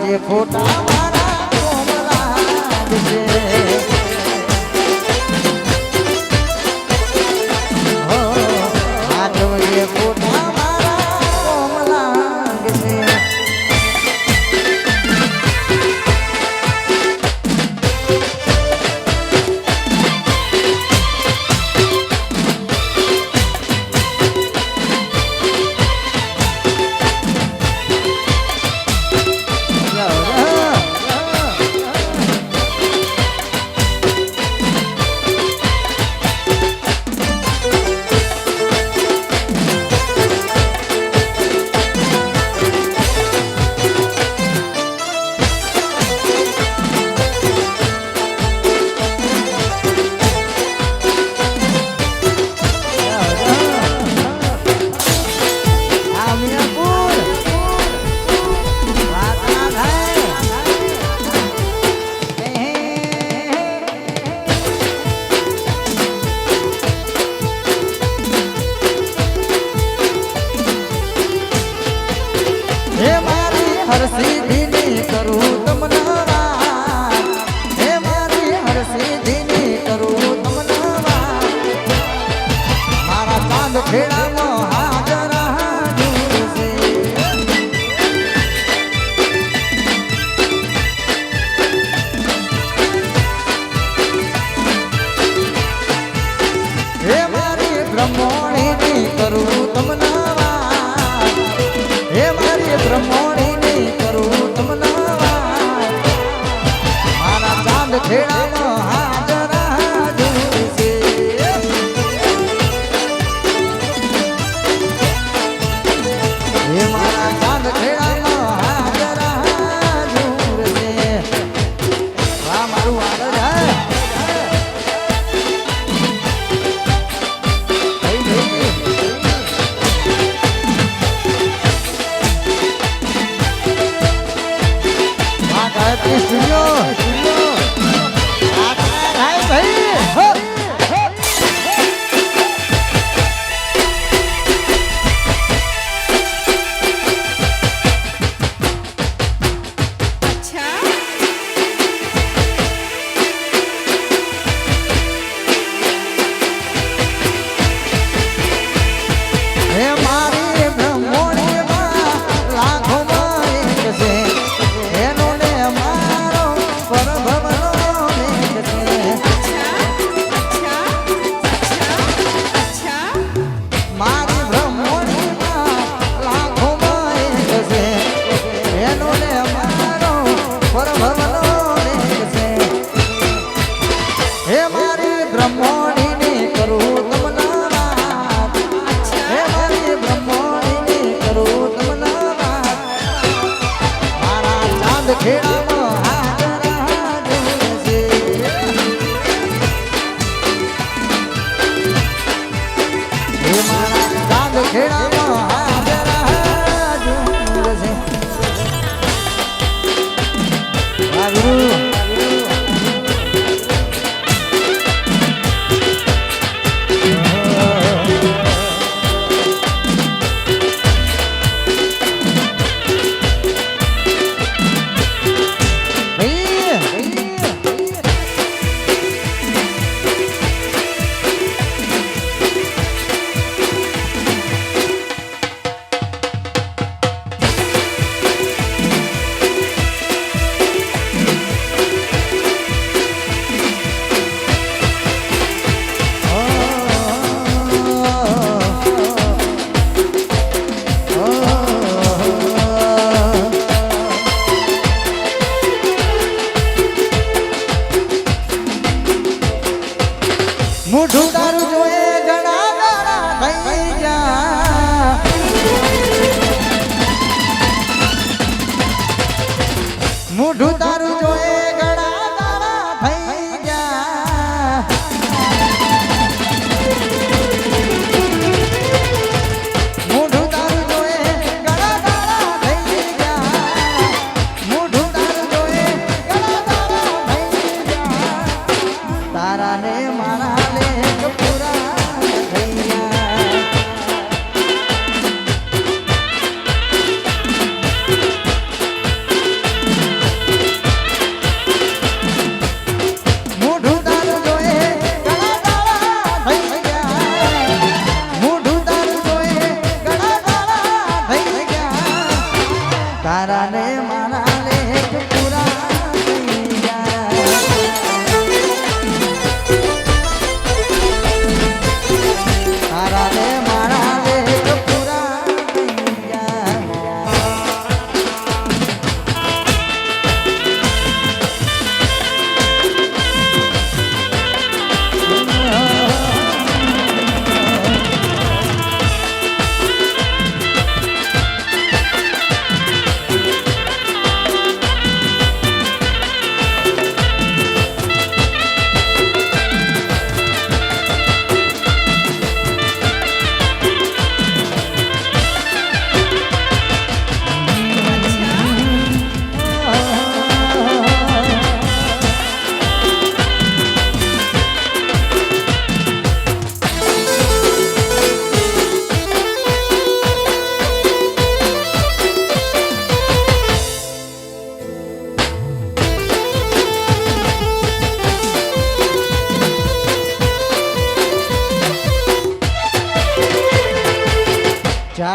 જોજે ખોટા મારા કોમલા છે હો આ જોજે ખોટા મારા કોમલા છે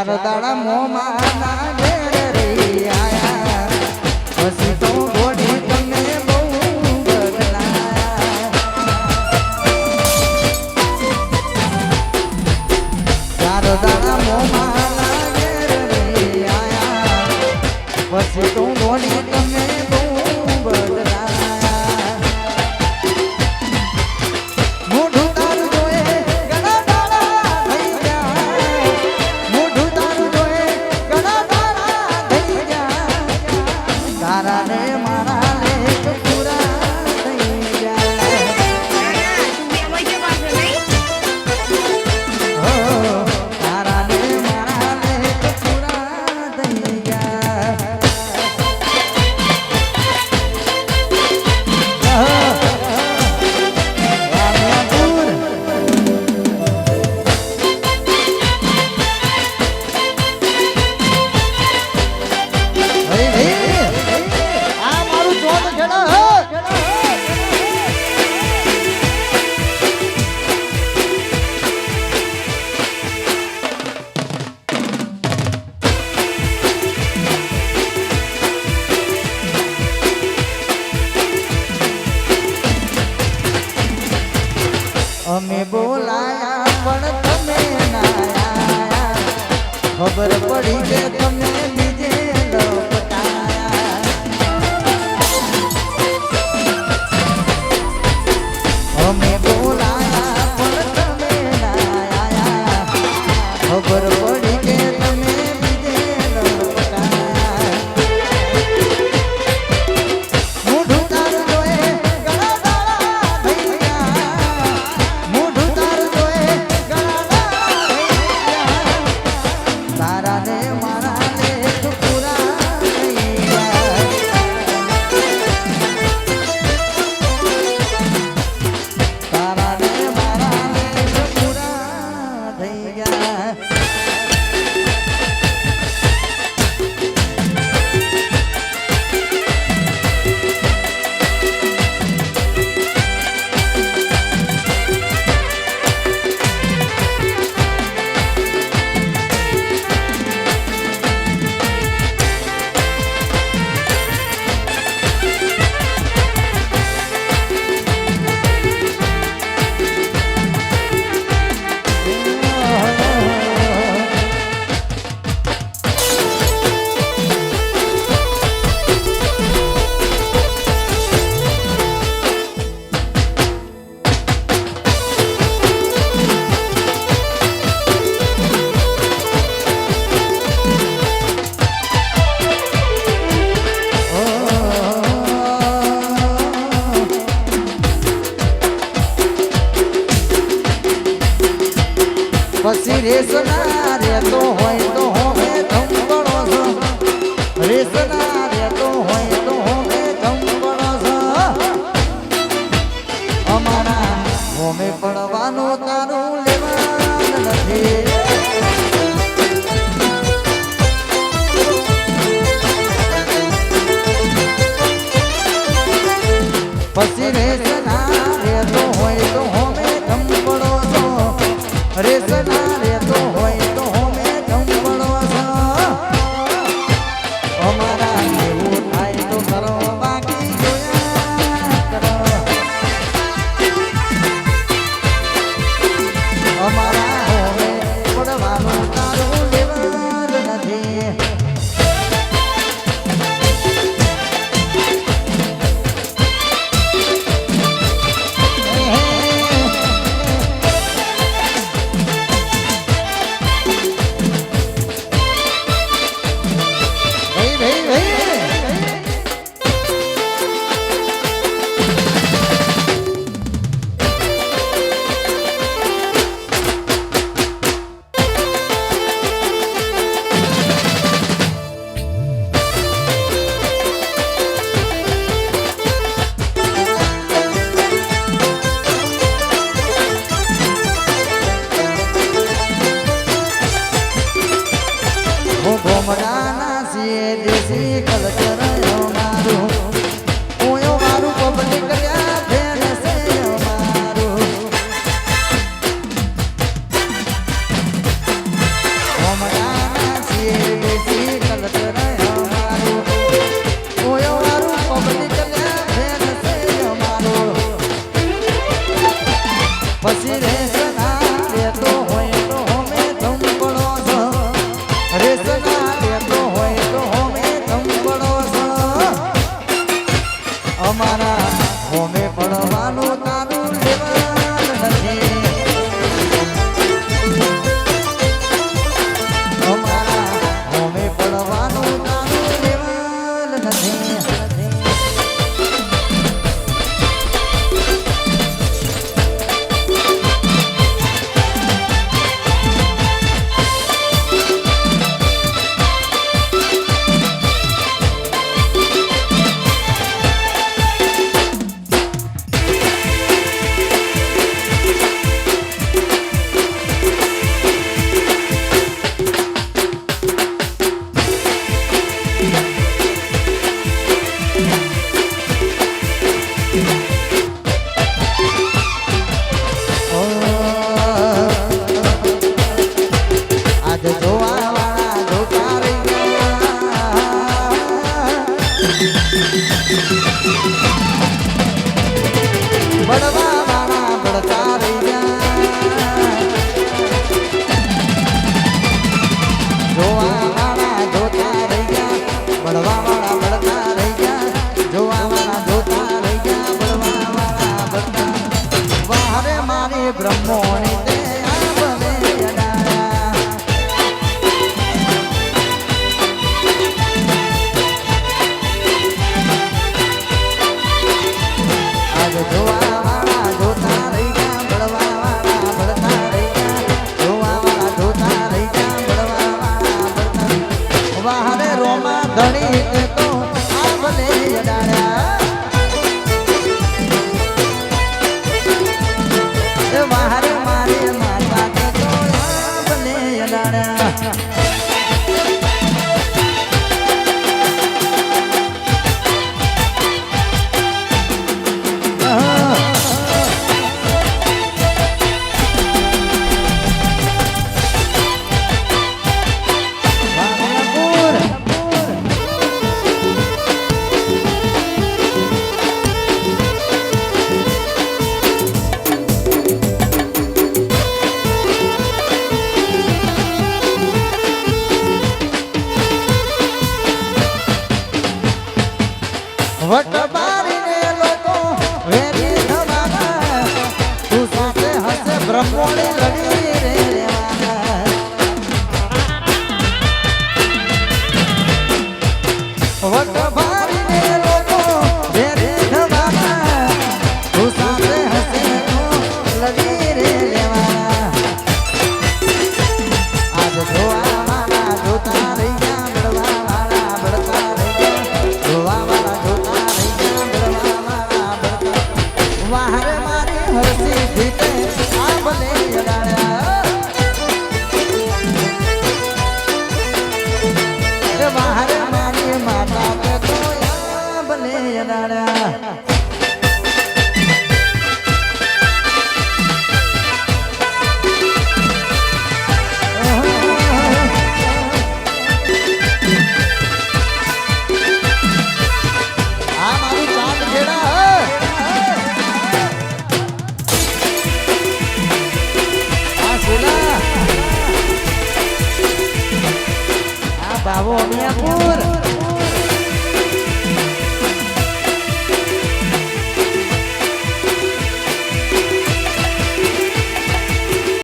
ચાર દાડા મોમાં ના ઘેર રહી આયા પછી તો ઘોડી તમે બહુ બદલાયા ચાર દાડા મોમાં ના ઘેર રહી આયા પછી તો ઘોડી તમે બહુ બદલાયા મોઢું તારું જોયે ઘણા દાડા થઈ ગયા મોઢું તારું જોયે ઘણા દાડા થઈ ગયા તારા ને મારા લેખ પૂરા થઈ ગયા હો તારા ને મારા લેખ પૂરા થઈ ગયા રામયાપુર આ મારું ચોથ ખેડા હો અમે બોલાયા પણ તમે ના આયા ખબર પડી કે તમે બીજે લપટાયા અમે બોલાયા પણ તમે ના આયા ખબર પડી કે તમે બીજે લપટાયા મોઢું તારું જોયે ઘણા દાડા થઈ ગયા મોઢું તારું જોયે ઘણા દાડા થઈ ગયા તારા ને મારા લેખ પૂરા થઈ ગયા તારા ને મારા લેખ પૂરા થઈ ગયા પછી રેસના રહેતો હોય તો હોમે ધંબળો છો રેસના રહેતો હોય તો હોમે ધંબળો છો અમારા હોમે પડવાનું તારું લેવાનું નથી પછી રેસના રહેતો હોય તો હોમે ધંબળો છો રેસના રહેતો હોય તો હોમે ધંબળો છો અમારા એવું થાય તો કરો બાકી જોયા કરો પછી રેસના લેતો હોય તો હોમે ધમ પડો છો રેસના લેતો હોય તો હોમે ધમ પડો છો અમારા હોમે પડવાનું તારું લેવાનું નથી અમારા હોમે પડવાનું તારું લેવાનું નથી બળવા વાળા બળતા રહી ગયા જોવા વાળા જોતા રહી ગયા બળવા વાળા બળતા રહી ગયા જોવા વાળા જોતા રહી ગયા બળવા વાળા બળતા વારે મારી બ્રહ્મોની તે આંબને અડાયા આજ જોવા ધણી તો આંબને અડાડ્યા વારે મારે માતા તો આંબને અડાડ્યા વટબારીને લોકો વેરી થવાના તું સાથે હસે બ્રહ્મોની લડી